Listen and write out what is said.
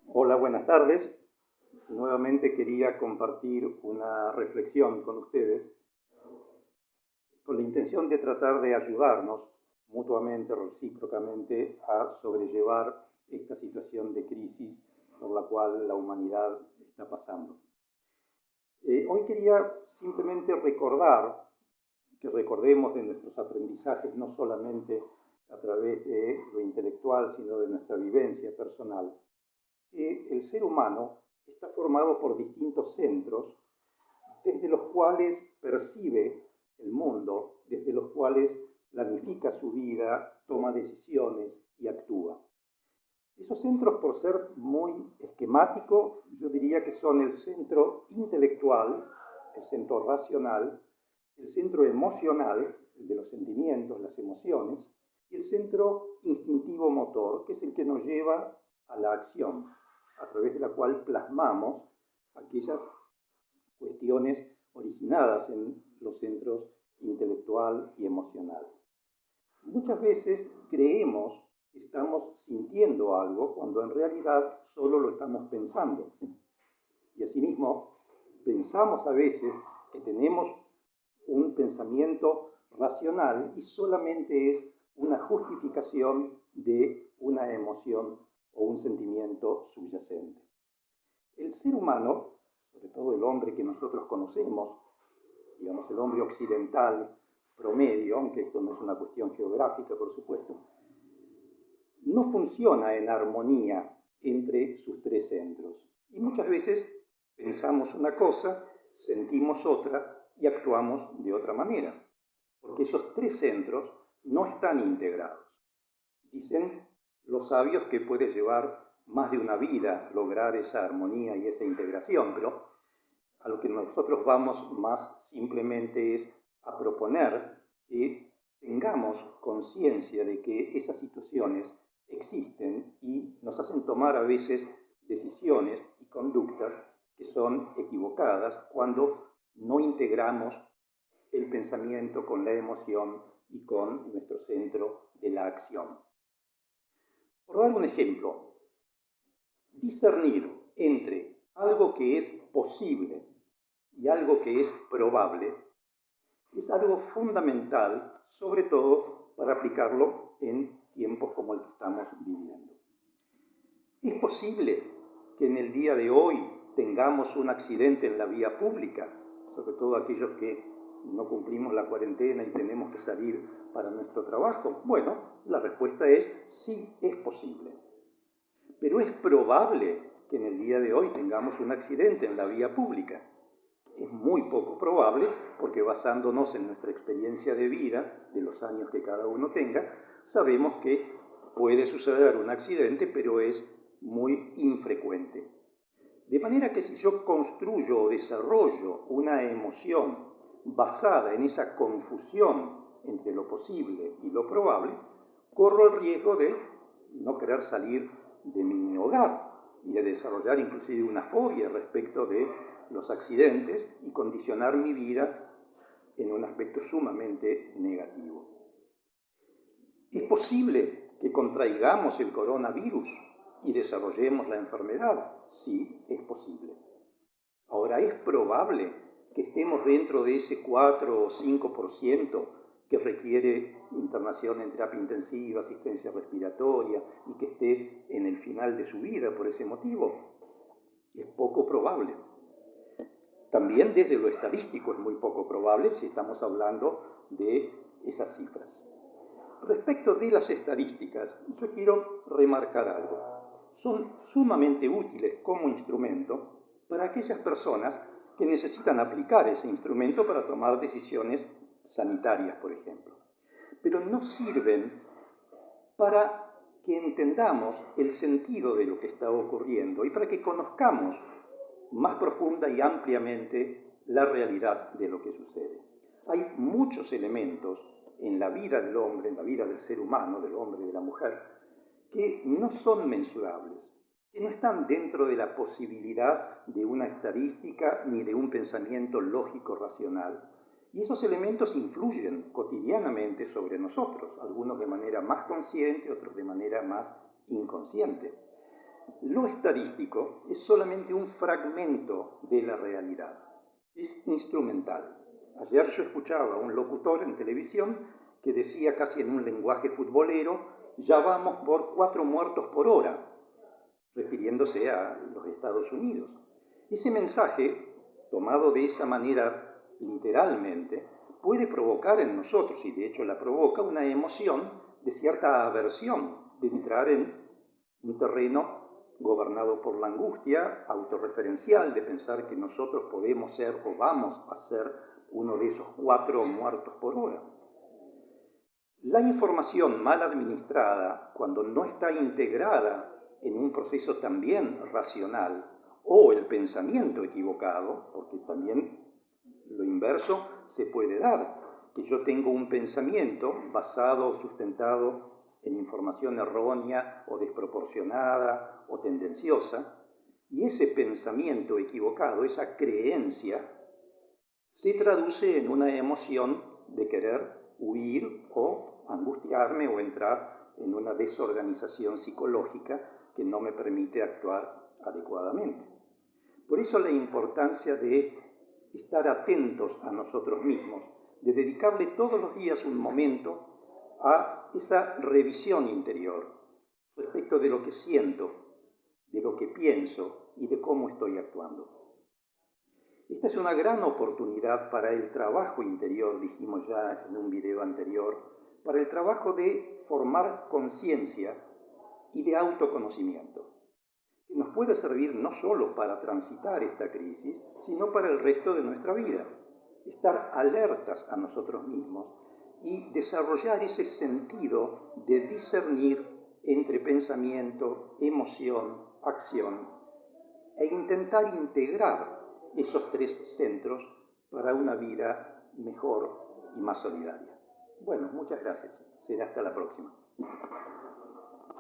Hola, buenas tardes. Nuevamente quería compartir una reflexión con ustedes con la intención de tratar de ayudarnos mutuamente, recíprocamente, a sobrellevar esta situación de crisis por la cual la humanidad está pasando. Hoy quería simplemente que recordemos de nuestros aprendizajes, no solamente a través de lo intelectual, sino de nuestra vivencia personal, que el ser humano está formado por distintos centros desde los cuales percibe el mundo, desde los cuales planifica su vida, toma decisiones y actúa. Esos centros, por ser muy esquemático, yo diría que son el centro intelectual, el centro racional, el centro emocional, el de los sentimientos, las emociones, y el centro instintivo motor, que es el que nos lleva a la acción, a través de la cual plasmamos aquellas cuestiones originadas en los centros intelectual y emocional. Muchas veces creemos que estamos sintiendo algo cuando en realidad solo lo estamos pensando. Y asimismo, pensamos a veces que tenemos un pensamiento racional y solamente es una justificación de una emoción o un sentimiento subyacente. El ser humano, sobre todo el hombre que nosotros conocemos, digamos el hombre occidental promedio, aunque esto no es una cuestión geográfica, por supuesto, no funciona en armonía entre sus tres centros. Y muchas veces pensamos una cosa, sentimos otra y actuamos de otra manera, porque esos tres centros no están integrados. Dicen los sabios que puede llevar más de una vida lograr esa armonía y esa integración, pero a lo que nosotros vamos más simplemente es a proponer que tengamos conciencia de que esas situaciones existen y nos hacen tomar a veces decisiones y conductas que son equivocadas cuando no integramos el pensamiento con la emoción y con nuestro centro de la acción. Por dar un ejemplo, discernir entre algo que es posible y algo que es probable es algo fundamental, sobre todo para aplicarlo en tiempos como el que estamos viviendo. ¿Es posible que en el día de hoy tengamos un accidente en la vía pública, sobre todo aquellos que no cumplimos la cuarentena y tenemos que salir para nuestro trabajo? Bueno, la respuesta es sí, es posible. Pero es probable que en el día de hoy tengamos un accidente en la vía pública. Es muy poco probable porque basándonos en nuestra experiencia de vida, de los años que cada uno tenga, sabemos que puede suceder un accidente, pero es muy infrecuente. De manera que si yo construyo o desarrollo una emoción basada en esa confusión entre lo posible y lo probable, corro el riesgo de no querer salir de mi hogar y de desarrollar inclusive una fobia respecto de los accidentes y condicionar mi vida en un aspecto sumamente negativo. ¿Es posible que contraigamos el coronavirus y desarrollemos la enfermedad? Sí, es posible. Ahora, ¿es probable que estemos dentro de ese 4 o 5% que requiere internación en terapia intensiva, asistencia respiratoria y que esté en el final de su vida por ese motivo? Es poco probable. También desde lo estadístico es muy poco probable si estamos hablando de esas cifras. Respecto de las estadísticas, yo quiero remarcar algo. Son sumamente útiles como instrumento para aquellas personas que necesitan aplicar ese instrumento para tomar decisiones sanitarias, por ejemplo. Pero no sirven para que entendamos el sentido de lo que está ocurriendo y para que conozcamos más profunda y ampliamente la realidad de lo que sucede. Hay muchos elementos en la vida del hombre, en la vida del ser humano, del hombre y de la mujer, que no son mensurables, que no están dentro de la posibilidad de una estadística ni de un pensamiento lógico racional. Y esos elementos influyen cotidianamente sobre nosotros, algunos de manera más consciente, otros de manera más inconsciente. Lo estadístico es solamente un fragmento de la realidad, es instrumental. Ayer yo escuchaba a un locutor en televisión que decía casi en un lenguaje futbolero: ya vamos por 4 muertos por hora, refiriéndose a los Estados Unidos. Ese mensaje, tomado de esa manera literalmente, puede provocar en nosotros, y de hecho la provoca, una emoción de cierta aversión, de entrar en un terreno gobernado por la angustia autorreferencial, de pensar que nosotros podemos ser o vamos a ser uno de esos 4 muertos por hora. La información mal administrada, cuando no está integrada en un proceso también racional, o el pensamiento equivocado, porque también lo inverso se puede dar, que yo tengo un pensamiento basado, sustentado en información errónea o desproporcionada o tendenciosa, y ese pensamiento equivocado, esa creencia, se traduce en una emoción de querer huir o angustiarme o entrar en una desorganización psicológica que no me permite actuar adecuadamente. Por eso la importancia de estar atentos a nosotros mismos, de dedicarle todos los días un momento a esa revisión interior respecto de lo que siento, de lo que pienso y de cómo estoy actuando. Esta es una gran oportunidad para el trabajo interior, dijimos ya en un video anterior, para el trabajo de formar conciencia y de autoconocimiento, que nos puede servir no solo para transitar esta crisis, sino para el resto de nuestra vida. Estar alertas a nosotros mismos y desarrollar ese sentido de discernir entre pensamiento, emoción, acción, e intentar integrar esos 3 centros para una vida mejor y más solidaria. Bueno, muchas gracias. Será hasta la próxima.